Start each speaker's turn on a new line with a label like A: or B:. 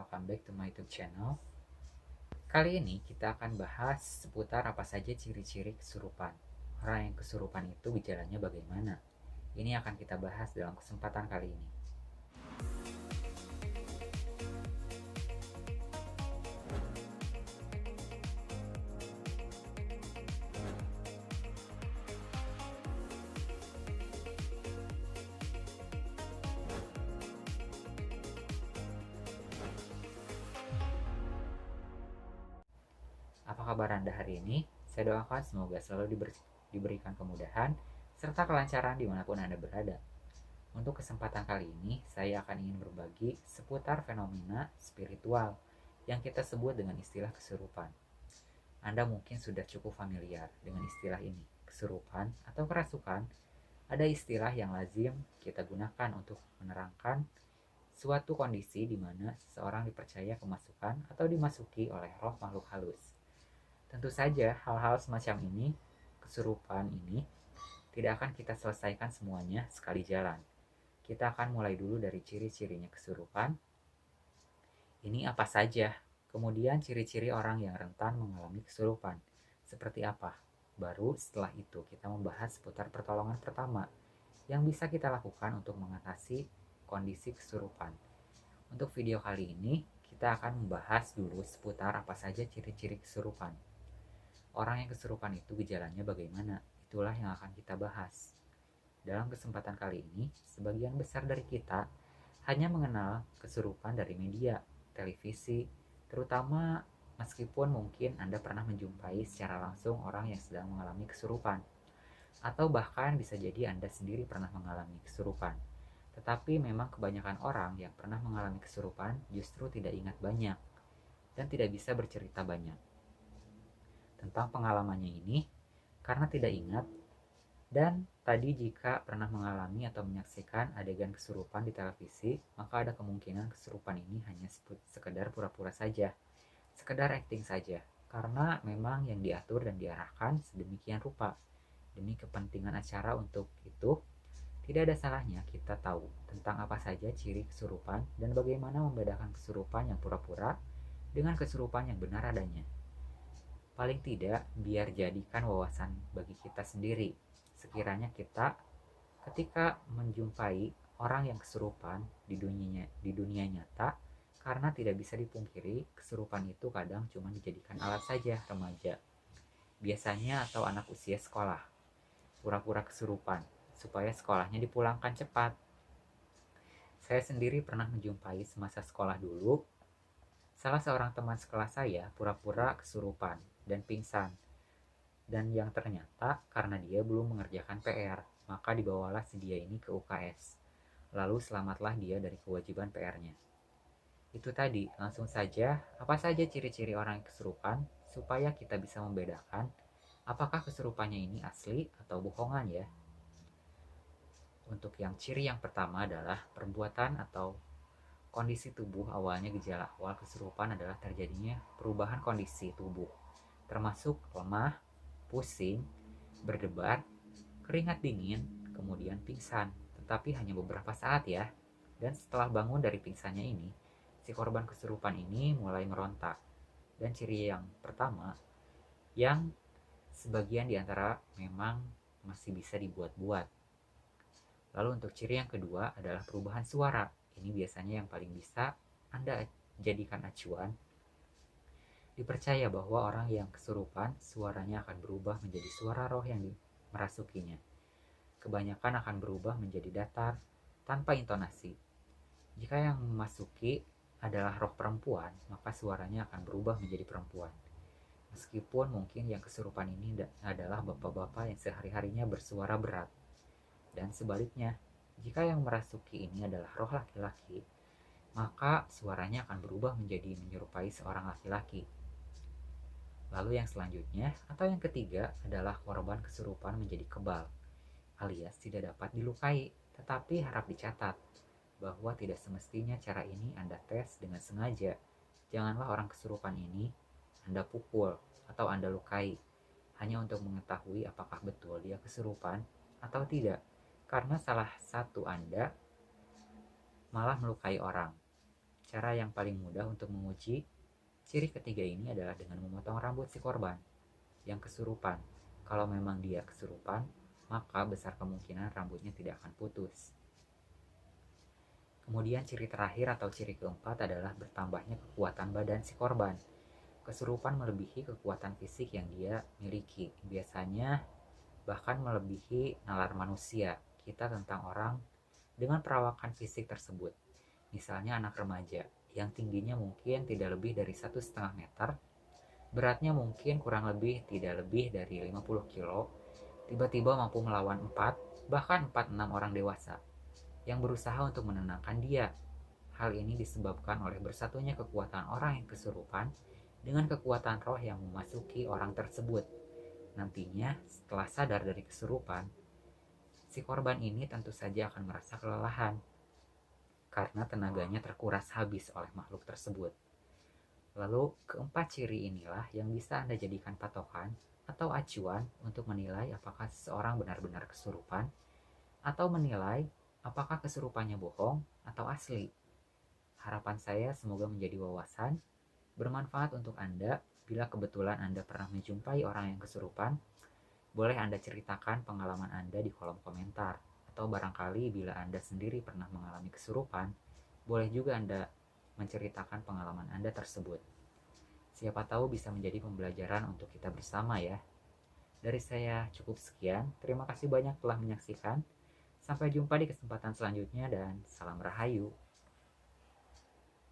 A: welcome back to my YouTube channel. Kali ini kita akan bahas seputar apa saja ciri-ciri kesurupan. Orang yang kesurupan itu gejalanya bagaimana? Ini akan kita bahas dalam kesempatan kali ini. Apa kabar Anda hari ini? Saya doakan semoga selalu diberikan kemudahan serta kelancaran dimanapun Anda berada. Untuk kesempatan kali ini, saya akan ingin berbagi seputar fenomena spiritual yang kita sebut dengan istilah kesurupan. Anda mungkin sudah cukup familiar dengan istilah ini. Kesurupan atau kerasukan ada istilah yang lazim kita gunakan untuk menerangkan suatu kondisi di mana seseorang dipercaya kemasukan atau dimasuki oleh roh makhluk halus. Tentu saja hal-hal semacam ini, kesurupan ini, tidak akan kita selesaikan semuanya sekali jalan. Kita akan mulai dulu dari ciri-cirinya kesurupan. Ini apa saja? Kemudian ciri-ciri orang yang rentan mengalami kesurupan. Seperti apa? Baru setelah itu kita membahas seputar pertolongan pertama yang bisa kita lakukan untuk mengatasi kondisi kesurupan. Untuk video kali ini, kita akan membahas dulu seputar apa saja ciri-ciri kesurupan. Orang yang kesurupan itu gejalanya bagaimana? Itulah yang akan kita bahas. Dalam kesempatan kali ini, sebagian besar dari kita hanya mengenal kesurupan dari media, televisi, terutama meskipun mungkin Anda pernah menjumpai secara langsung orang yang sedang mengalami kesurupan. Atau bahkan bisa jadi Anda sendiri pernah mengalami kesurupan. Tetapi memang kebanyakan orang yang pernah mengalami kesurupan justru tidak ingat banyak dan tidak bisa bercerita banyak tentang pengalamannya ini karena tidak ingat. Dan tadi jika pernah mengalami atau menyaksikan adegan kesurupan di televisi, maka ada kemungkinan kesurupan ini hanya sekedar pura-pura saja, sekedar acting saja, karena memang yang diatur dan diarahkan sedemikian rupa. Demi kepentingan acara untuk itu, tidak ada salahnya kita tahu tentang apa saja ciri kesurupan dan bagaimana membedakan kesurupan yang pura-pura dengan kesurupan yang benar adanya. Paling tidak, biar jadikan wawasan bagi kita sendiri. Sekiranya kita ketika menjumpai orang yang kesurupan di dunia nyata, karena tidak bisa dipungkiri, kesurupan itu kadang cuma dijadikan alat saja remaja. Biasanya atau anak usia sekolah. Pura-pura kesurupan, supaya sekolahnya dipulangkan cepat. Saya sendiri pernah menjumpai semasa sekolah dulu, salah seorang teman sekelas saya pura-pura kesurupan dan pingsan. Dan yang ternyata karena dia belum mengerjakan PR, maka dibawalah si dia ini ke UKS. Lalu selamatlah dia dari kewajiban PR-nya. Itu tadi, langsung saja, apa saja ciri-ciri orang yang kesurupan supaya kita bisa membedakan apakah kesurupannya ini asli atau bohongan ya. Untuk yang ciri yang pertama adalah perbuatan atau kondisi tubuh. Awalnya gejala awal kesurupan adalah terjadinya perubahan kondisi tubuh, termasuk lemah, pusing, berdebar, keringat dingin, kemudian pingsan, tetapi hanya beberapa saat ya. Dan setelah bangun dari pingsannya ini, si korban kesurupan ini mulai meronta. Dan ciri yang pertama, yang sebagian diantara memang masih bisa dibuat-buat. Lalu untuk ciri yang kedua adalah perubahan suara. Ini biasanya yang paling bisa Anda jadikan acuan. Dipercaya bahwa orang yang kesurupan suaranya akan berubah menjadi suara roh yang merasukinya. Kebanyakan akan berubah menjadi datar tanpa intonasi. Jika yang memasuki adalah roh perempuan, maka suaranya akan berubah menjadi perempuan. Meskipun mungkin yang kesurupan ini adalah bapak-bapak yang sehari-harinya bersuara berat. Dan sebaliknya, jika yang merasuki ini adalah roh laki-laki, maka suaranya akan berubah menjadi menyerupai seorang laki-laki. Lalu yang selanjutnya atau yang ketiga adalah korban kesurupan menjadi kebal, alias tidak dapat dilukai. Tetapi harap dicatat bahwa tidak semestinya cara ini Anda tes dengan sengaja. Janganlah orang kesurupan ini Anda pukul atau Anda lukai hanya untuk mengetahui apakah betul dia kesurupan atau tidak. Karena salah satu Anda malah melukai orang. Cara yang paling mudah untuk menguji ciri ketiga ini adalah dengan memotong rambut si korban yang kesurupan. Kalau memang dia kesurupan, maka besar kemungkinan rambutnya tidak akan putus. Kemudian ciri terakhir atau ciri keempat adalah bertambahnya kekuatan badan si korban. Kesurupan melebihi kekuatan fisik yang dia miliki. Biasanya bahkan melebihi nalar manusia kita tentang orang dengan perawakan fisik tersebut. Misalnya anak remaja yang tingginya mungkin tidak lebih dari 1,5 meter, beratnya mungkin kurang lebih tidak lebih dari 50 kilo, tiba-tiba mampu melawan 4, bahkan 4-6 orang dewasa yang berusaha untuk menenangkan dia. Hal ini disebabkan oleh bersatunya kekuatan orang yang kesurupan dengan kekuatan roh yang memasuki orang tersebut. Nantinya, setelah sadar dari kesurupan, si korban ini tentu saja akan merasa kelelahan karena tenaganya terkuras habis oleh makhluk tersebut. Lalu, keempat ciri inilah yang bisa Anda jadikan patokan atau acuan untuk menilai apakah seseorang benar-benar kesurupan atau menilai apakah kesurupannya bohong atau asli. Harapan saya semoga menjadi wawasan, bermanfaat untuk Anda. Bila kebetulan Anda pernah menjumpai orang yang kesurupan, boleh Anda ceritakan pengalaman Anda di kolom komentar. Atau barangkali bila Anda sendiri pernah mengalami kesurupan, boleh juga Anda menceritakan pengalaman Anda tersebut. Siapa tahu bisa menjadi pembelajaran untuk kita bersama ya. Dari saya cukup sekian. Terima kasih banyak telah menyaksikan. Sampai jumpa di kesempatan selanjutnya dan salam rahayu.